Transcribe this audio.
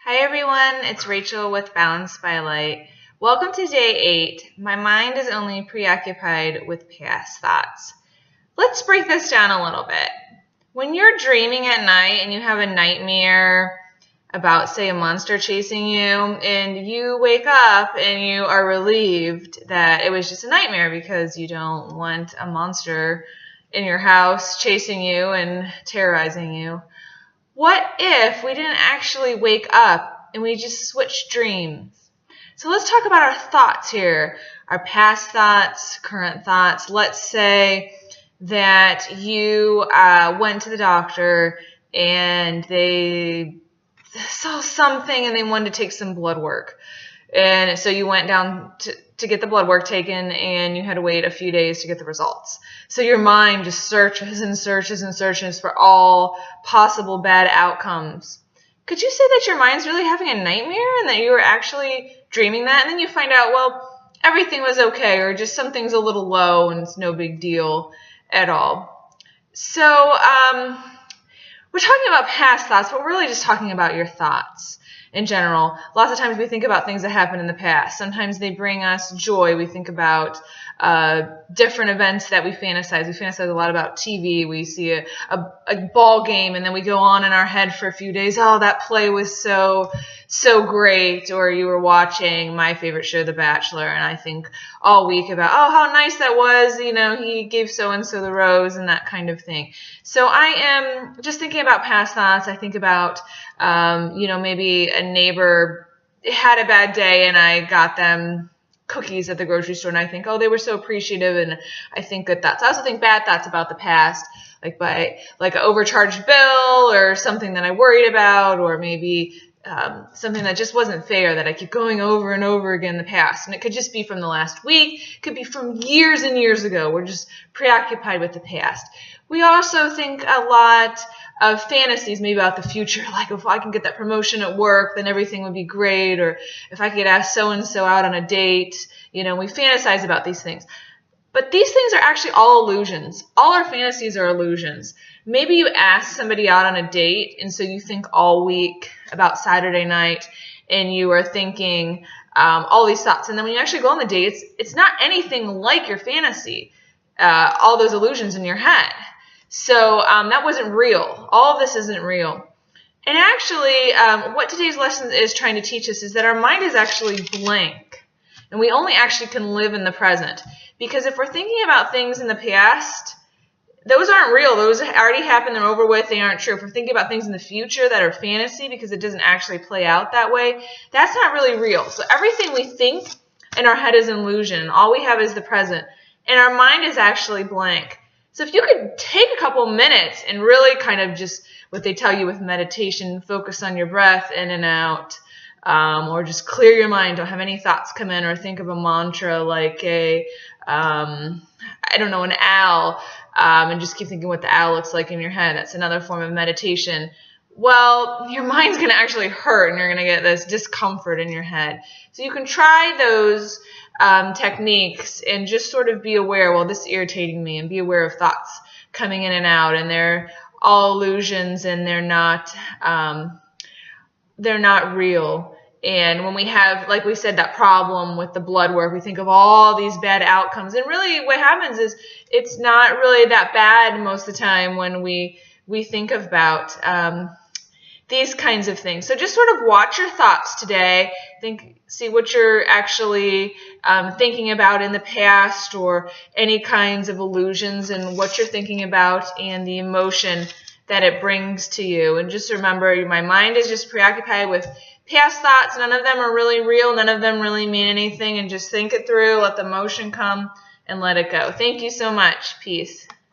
Hi everyone, it's Rachel with Balanced by Light. Welcome to day 8. My mind is only preoccupied with past thoughts. Let's break this down a little bit. When you're dreaming at night and you have a nightmare about, say, a monster chasing you, and you wake up and you are relieved that it was just a nightmare because you don't want a monster in your house chasing you and terrorizing you. What if we didn't actually wake up and we just switched dreams? So let's talk about our thoughts here, our past thoughts, current thoughts. Let's say that you went to the doctor and they saw something and they wanted to take some blood work. And so you went down to get the blood work taken and you had to wait a few days to get the results. So your mind just searches and searches and searches for all possible bad outcomes. Could you say that your mind's really having a nightmare and that you were actually dreaming that? And then you find out, well, everything was okay, or just something's a little low and it's no big deal at all. So we're talking about past thoughts, but we're really just talking about your thoughts in general. Lots of times we think about things that happened in the past. Sometimes they bring us joy. We think about different events that we fantasize. We fantasize a lot about TV. We see a ball game, and then we go on in our head for a few days. Oh, that play was so great. Or you were watching my favorite show, The Bachelor, and I think all week about, oh, how nice that was. You know, he gave so-and-so the rose and that kind of thing. So I am just thinking about past thoughts. I think about, maybe a neighbor had a bad day and I got them cookies at the grocery store, and I think, oh, they were so appreciative, and I think good thoughts. I also think bad thoughts about the past, like an overcharged bill or something that I worried about, or maybe something that just wasn't fair that I keep going over and over again in the past. And it could just be from the last week, it could be from years and years ago. We're just preoccupied with the past. We also think a lot of fantasies, maybe about the future, like if I can get that promotion at work, then everything would be great, or if I could ask so-and-so out on a date. We fantasize about these things. But these things are actually all illusions. All our fantasies are illusions. Maybe you ask somebody out on a date, and so you think all week about Saturday night, and you are thinking all these thoughts. And then when you actually go on the date, it's not anything like your fantasy, all those illusions in your head. So that wasn't real. All of this isn't real. And actually, what today's lesson is trying to teach us is that our mind is actually blank. And we only actually can live in the present. Because if we're thinking about things in the past, those aren't real. Those already happened. They're over with. They aren't true. If we're thinking about things in the future that are fantasy because it doesn't actually play out that way, that's not really real. So everything we think in our head is an illusion. All we have is the present. And our mind is actually blank. So if you could take a couple minutes and really kind of just, what they tell you with meditation, focus on your breath in and out, or just clear your mind, don't have any thoughts come in, or think of a mantra like an owl, and just keep thinking what the owl looks like in your head. That's another form of meditation. Well, your mind's going to actually hurt, and you're going to get this discomfort in your head. So you can try those techniques and just sort of be aware, well, this is irritating me, and be aware of thoughts coming in and out, and they're all illusions, and they're not real. And when we have, like we said, that problem with the blood work, we think of all these bad outcomes, and really what happens is it's not really that bad most of the time when we think about these kinds of things. So just sort of watch your thoughts today. See what you're actually thinking about in the past, or any kinds of illusions, and what you're thinking about and the emotion that it brings to you. And just remember, my mind is just preoccupied with past thoughts. None of them are really real. None of them really mean anything. And just think it through, let the emotion come, and let it go. Thank you so much. Peace.